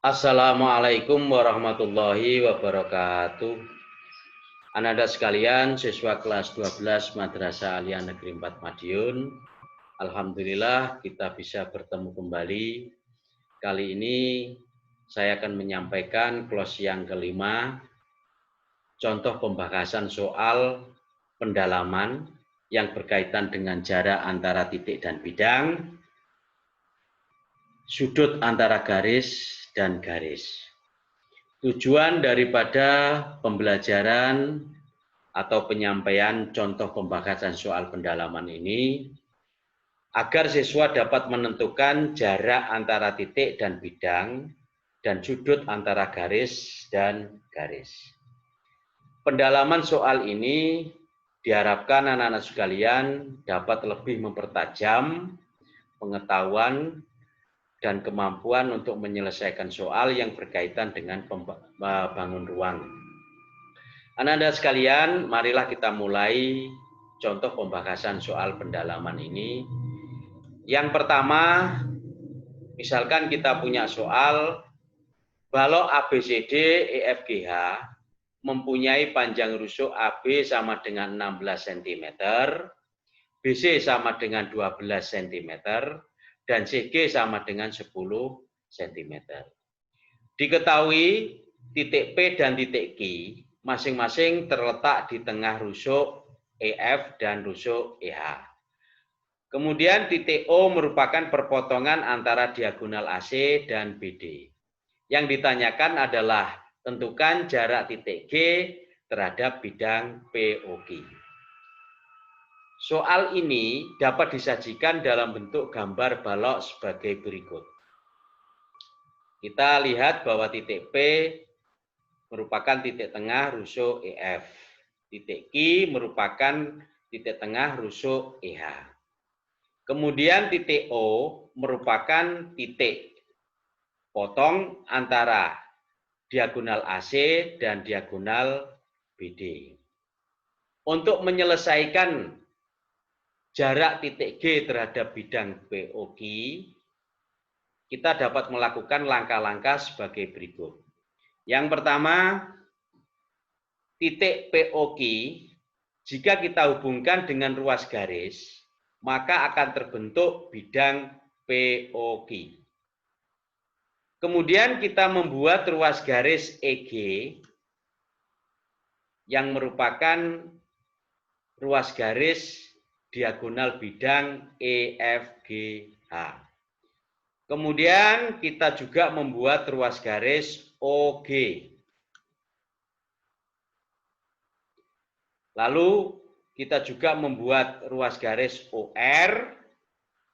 Assalamualaikum warahmatullahi wabarakatuh. Anak-anak sekalian, siswa kelas 12 Madrasah Aliyah Negeri 4 Madiun. Alhamdulillah kita bisa bertemu kembali. Kali ini saya akan menyampaikan kelas yang kelima, contoh pembahasan soal pendalaman yang berkaitan dengan jarak antara titik dan bidang, sudut antara garis dan garis. Tujuan daripada pembelajaran atau penyampaian contoh pembahasan soal pendalaman ini agar siswa dapat menentukan jarak antara titik dan bidang dan sudut antara garis dan garis. Pendalaman soal ini diharapkan anak-anak sekalian dapat lebih mempertajam pengetahuan dan kemampuan untuk menyelesaikan soal yang berkaitan dengan membangun ruang. Anak-anak sekalian, marilah kita mulai contoh pembahasan soal pendalaman ini. Yang pertama, misalkan kita punya soal balok ABCD EFGH mempunyai panjang rusuk AB sama dengan 16 cm, BC sama dengan 12 cm, dan CG sama dengan 10 cm. Diketahui titik P dan titik Q masing-masing terletak di tengah rusuk EF dan rusuk EH. Kemudian titik O merupakan perpotongan antara diagonal AC dan BD. Yang ditanyakan adalah tentukan jarak titik G terhadap bidang POQ. Soal ini dapat disajikan dalam bentuk gambar balok sebagai berikut. Kita lihat bahwa titik P merupakan titik tengah rusuk EF. Titik Q merupakan titik tengah rusuk EH. Kemudian titik O merupakan titik potong antara diagonal AC dan diagonal BD. Untuk menyelesaikan jarak titik G terhadap bidang POQ, kita dapat melakukan langkah-langkah sebagai berikut. Yang pertama, titik POQ, jika kita hubungkan dengan ruas garis, maka akan terbentuk bidang POQ. Kemudian kita membuat ruas garis EG, yang merupakan ruas garis diagonal bidang EFGH. Kemudian kita juga membuat ruas garis OG. Lalu kita juga membuat ruas garis OR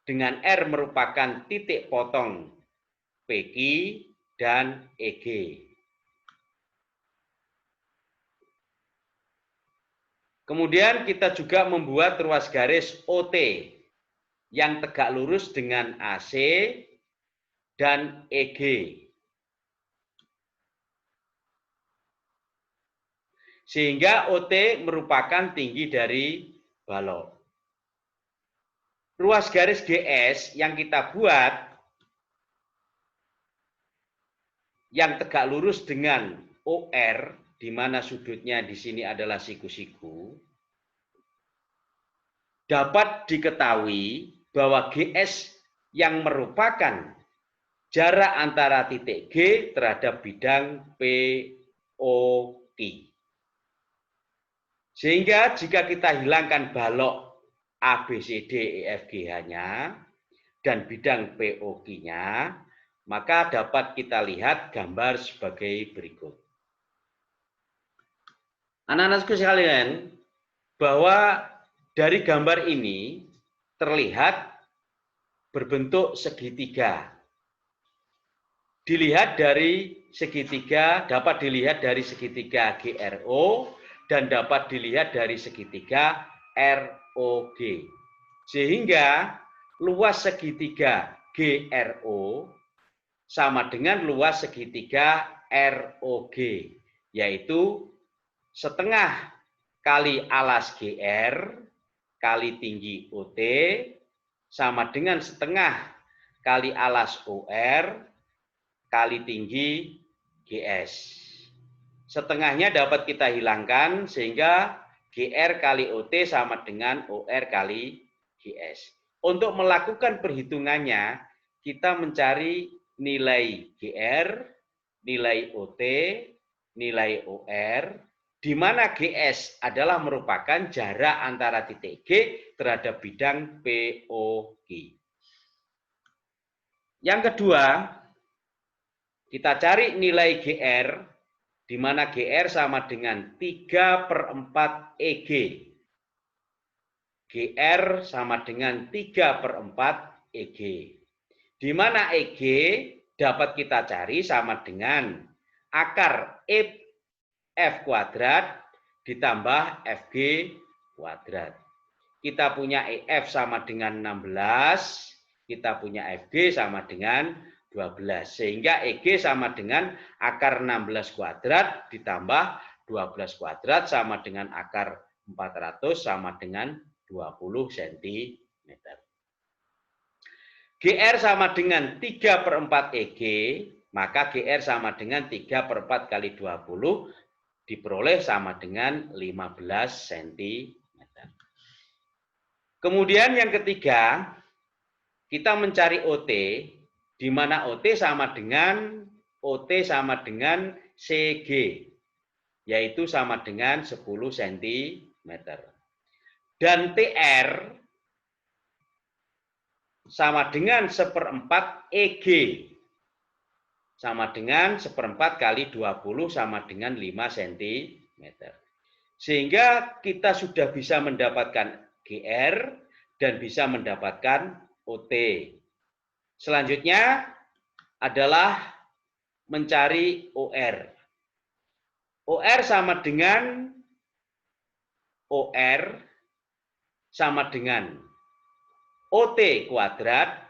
dengan R merupakan titik potong PQ dan EG. Kemudian kita juga membuat ruas garis OT yang tegak lurus dengan AC dan EG. Sehingga OT merupakan tinggi dari balok. Ruas garis GS yang kita buat yang tegak lurus dengan OR, di mana sudutnya di sini adalah siku-siku, dapat diketahui bahwa GS yang merupakan jarak antara titik G terhadap bidang POQ. Sehingga jika kita hilangkan balok ABCD EFGH-nya dan bidang POQ-nya, maka dapat kita lihat gambar sebagai berikut. Anak-anakku sekalian, bahwa dari gambar ini terlihat berbentuk segitiga. Dilihat dari segitiga, dapat dilihat dari segitiga GRO dan dapat dilihat dari segitiga ROG. Sehingga luas segitiga GRO sama dengan luas segitiga ROG, yaitu setengah kali alas GR kali tinggi OT sama dengan setengah kali alas OR kali tinggi GS. Setengahnya dapat kita hilangkan sehingga GR kali OT sama dengan OR kali GS. Untuk melakukan perhitungannya, kita mencari nilai GR, nilai OT, nilai OR, di mana GS adalah merupakan jarak antara titik G terhadap bidang POG. Yang kedua, kita cari nilai GR, di mana GR sama dengan 3/4 EG. GR sama dengan 3/4 EG. Di mana EG dapat kita cari sama dengan akar F kuadrat ditambah FG kuadrat. Kita punya EF sama dengan 16, kita punya FG sama dengan 12. Sehingga EG sama dengan akar 16 kuadrat ditambah 12 kuadrat sama dengan akar 400 sama dengan 20 cm. GR sama dengan 3/4 EG, maka GR sama dengan 3/4 kali 20 diperoleh sama dengan 15 cm. Kemudian yang ketiga, kita mencari OT, di mana OT sama dengan CG, yaitu sama dengan 10 cm. Dan TR sama dengan 1/4 EG, sama dengan 1/4 kali 20 sama dengan 5 cm. Sehingga kita sudah bisa mendapatkan GR dan bisa mendapatkan OT. Selanjutnya adalah mencari OR. OR sama dengan OT kuadrat.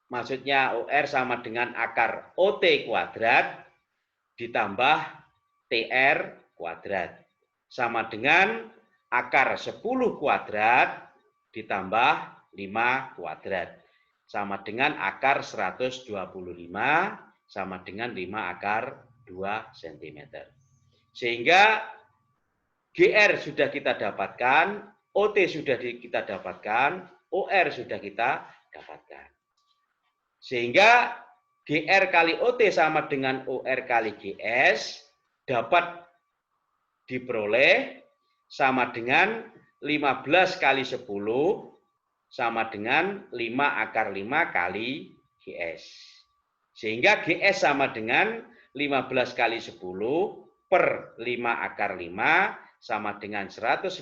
Maksudnya OR sama dengan akar OT kuadrat ditambah TR kuadrat. Sama dengan akar 10 kuadrat ditambah 5 kuadrat. Sama dengan akar 125 sama dengan 5 akar 2 cm. Sehingga GR sudah kita dapatkan, OT sudah kita dapatkan, OR sudah kita dapatkan. Sehingga GR kali OT sama dengan OR kali GS dapat diperoleh sama dengan 15 kali 10 sama dengan 5 akar 5 kali GS. Sehingga GS sama dengan 15 kali 10 per 5 akar 5 sama dengan 150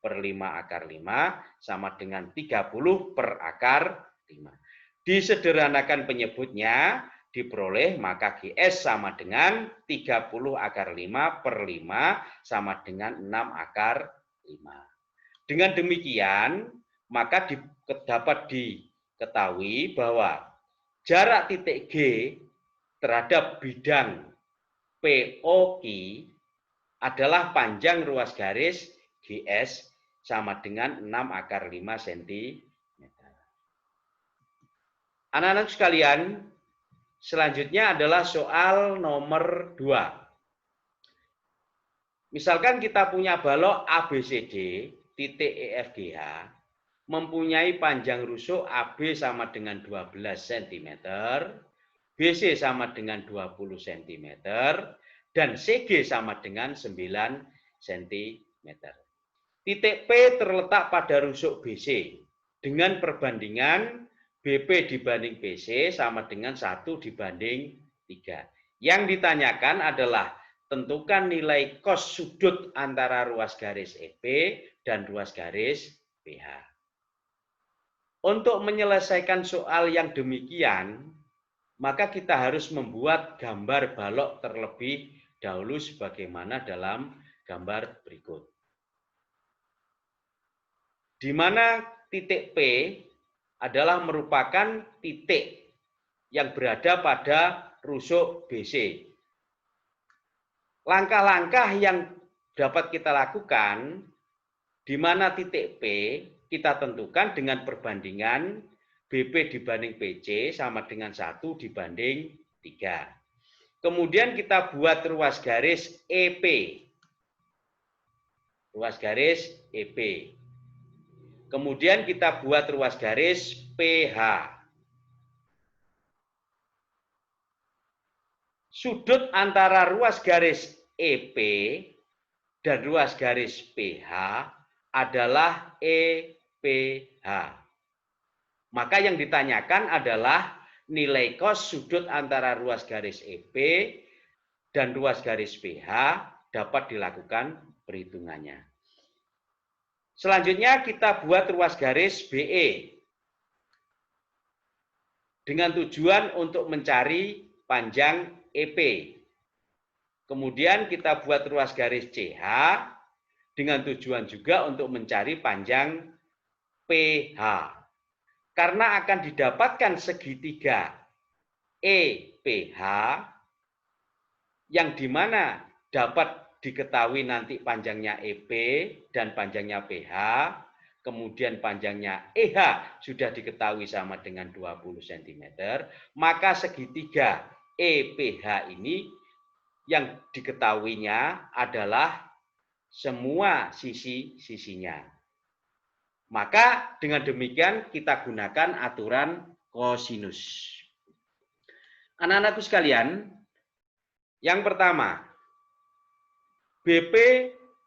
per 5 akar 5 sama dengan 30 per akar 5. Disederhanakan penyebutnya, diperoleh maka GS sama dengan 30 akar 5 per 5 sama dengan 6 akar 5. Dengan demikian, maka dapat diketahui bahwa jarak titik G terhadap bidang POQ adalah panjang ruas garis GS sama dengan 6 akar 5 cm. Anak-anak sekalian, selanjutnya adalah soal nomor 2. Misalkan kita punya balok ABCD, titik EFGH, mempunyai panjang rusuk AB sama dengan 12 cm, BC sama dengan 20 cm, dan CG sama dengan 9 cm. Titik P terletak pada rusuk BC dengan perbandingan BP dibanding BC sama dengan 1 dibanding 3. Yang ditanyakan adalah tentukan nilai cos sudut antara ruas garis EP dan ruas garis BH. Untuk menyelesaikan soal yang demikian, maka kita harus membuat gambar balok terlebih dahulu sebagaimana dalam gambar berikut. Di mana titik P adalah merupakan titik yang berada pada rusuk BC. Langkah-langkah yang dapat kita lakukan, di mana titik P kita tentukan dengan perbandingan BP dibanding PC sama dengan 1 dibanding 3. Kemudian kita buat ruas garis EP. Ruas garis EP. Kemudian kita buat ruas garis PH. Sudut antara ruas garis EP dan ruas garis PH adalah EPH. Maka yang ditanyakan adalah nilai cos sudut antara ruas garis EP dan ruas garis PH dapat dilakukan perhitungannya. Selanjutnya kita buat ruas garis BE dengan tujuan untuk mencari panjang EP. Kemudian kita buat ruas garis CH dengan tujuan juga untuk mencari panjang PH. Karena akan didapatkan segitiga EPH yang dimana dapat diketahui nanti panjangnya EP dan panjangnya PH, kemudian panjangnya EH sudah diketahui sama dengan 20 cm, maka segitiga EPH ini yang diketahuinya adalah semua sisi-sisinya. Maka dengan demikian kita gunakan aturan kosinus. Anak-anakku sekalian, yang pertama, BP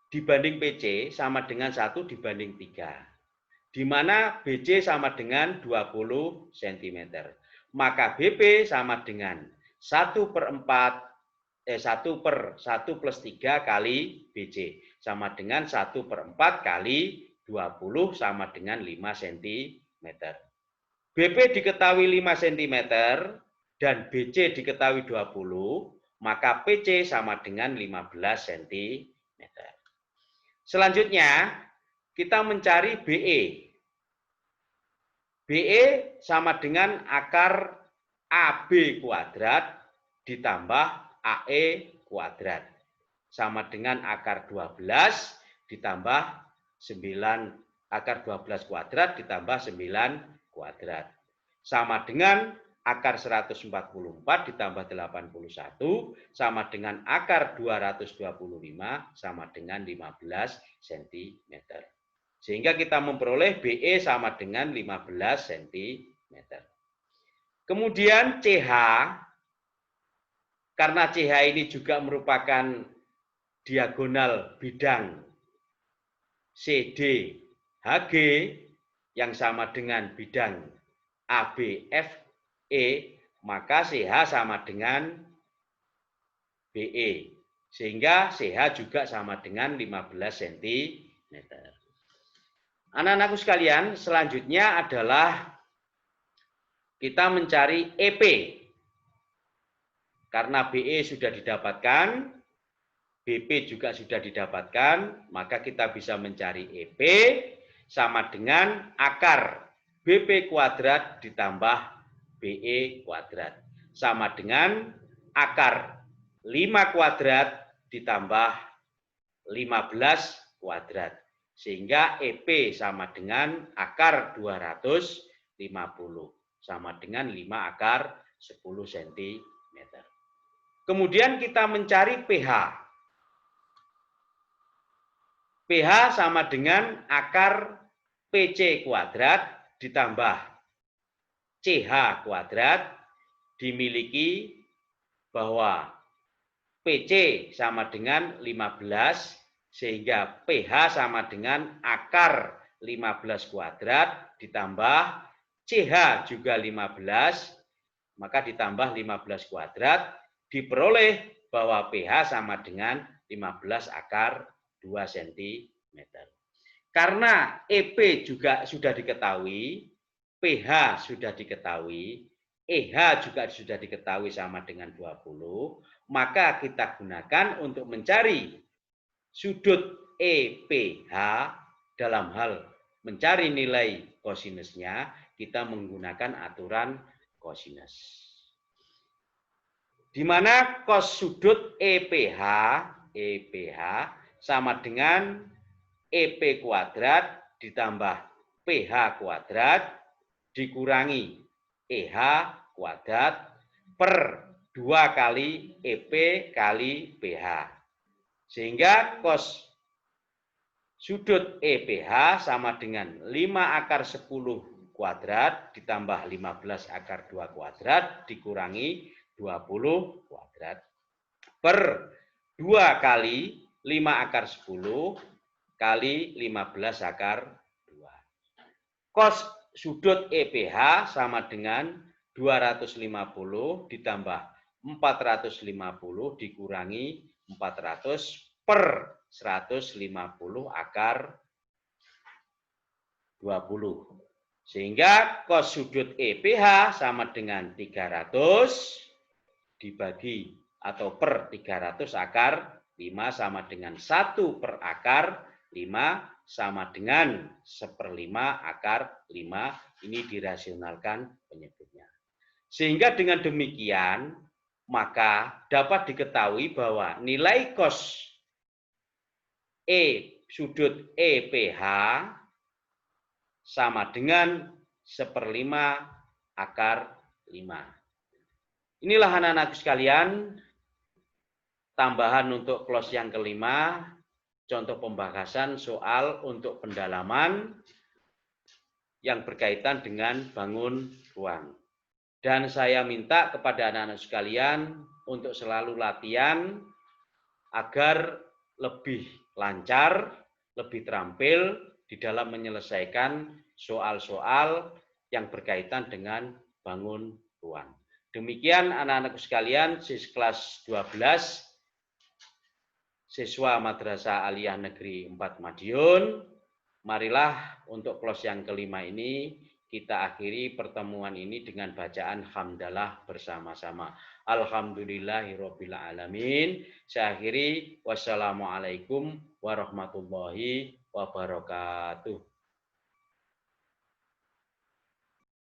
dibanding PC sama dengan 1 dibanding 3. Di mana BC sama dengan 20 cm. Maka BP sama dengan 1 per 1 plus 3 kali BC. Sama dengan 1 per 4 kali 20 sama dengan 5 cm. BP diketahui 5 cm dan BC diketahui 20, maka PC sama dengan 15 cm. Selanjutnya, kita mencari BE. BE sama dengan akar AB kuadrat ditambah AE kuadrat. Sama dengan akar 12 ditambah 9, akar 12 kuadrat ditambah 9 kuadrat. Sama dengan akar 144 ditambah 81 sama dengan akar 225 sama dengan 15 cm. Sehingga kita memperoleh BE sama dengan 15 cm. Kemudian CH, karena CH ini juga merupakan diagonal bidang CDHG yang sama dengan bidang ABFE, maka CH sama dengan BE. Sehingga CH juga sama dengan 15 cm. Anak-anakku sekalian, selanjutnya adalah kita mencari EP. Karena BE sudah didapatkan, BP juga sudah didapatkan, maka kita bisa mencari EP sama dengan akar BP kuadrat ditambah BE kuadrat. Sama dengan akar 5 kuadrat ditambah 15 kuadrat. Sehingga EP sama dengan akar 250. Sama dengan 5 akar 10 cm. Kemudian kita mencari PH. PH sama dengan akar PC kuadrat ditambah CH kuadrat, dimiliki bahwa PC sama dengan 15, sehingga PH sama dengan akar 15 kuadrat ditambah CH juga 15, maka ditambah 15 kuadrat, diperoleh bahwa PH sama dengan 15 akar 2 cm. Karena EP juga sudah diketahui, PH sudah diketahui, EH juga sudah diketahui sama dengan 20, maka kita gunakan untuk mencari sudut EPH dalam hal mencari nilai kosinusnya, kita menggunakan aturan kosinus. Di mana cos sudut EPH sama dengan EP kuadrat ditambah PH kuadrat dikurangi EH kuadrat per 2 kali EP kali BH. Sehingga cos sudut EPH sama dengan 5 akar 10 kuadrat ditambah 15 akar 2 kuadrat dikurangi 20 kuadrat per 2 kali 5 akar 10 kali 15 akar 2. Cos sudut EPH sama dengan 250 ditambah 450 dikurangi 400 per 150 akar 20. Sehingga cos sudut EPH sama dengan 300 dibagi atau per 300 akar 5 sama dengan 1 per akar 5 sama dengan 1/5 akar 5. Ini dirasionalkan penyebutnya. Sehingga dengan demikian, maka dapat diketahui bahwa nilai cos E sudut EPH sama dengan 1/5 akar 5. Inilah anak-anakku sekalian, tambahan untuk close yang kelima, contoh pembahasan soal untuk pendalaman yang berkaitan dengan bangun ruang. Dan saya minta kepada anak-anak sekalian untuk selalu latihan agar lebih lancar, lebih terampil di dalam menyelesaikan soal-soal yang berkaitan dengan bangun ruang. Demikian anak-anakku sekalian, kelas 12, siswa Madrasah Aliyah Negeri 4 Madiun. Marilah untuk close yang kelima ini kita akhiri pertemuan ini dengan bacaan hamdalah bersama-sama. Alhamdulillahirabbil alamin. Saya akhiri, wassalamualaikum warahmatullahi wabarakatuh.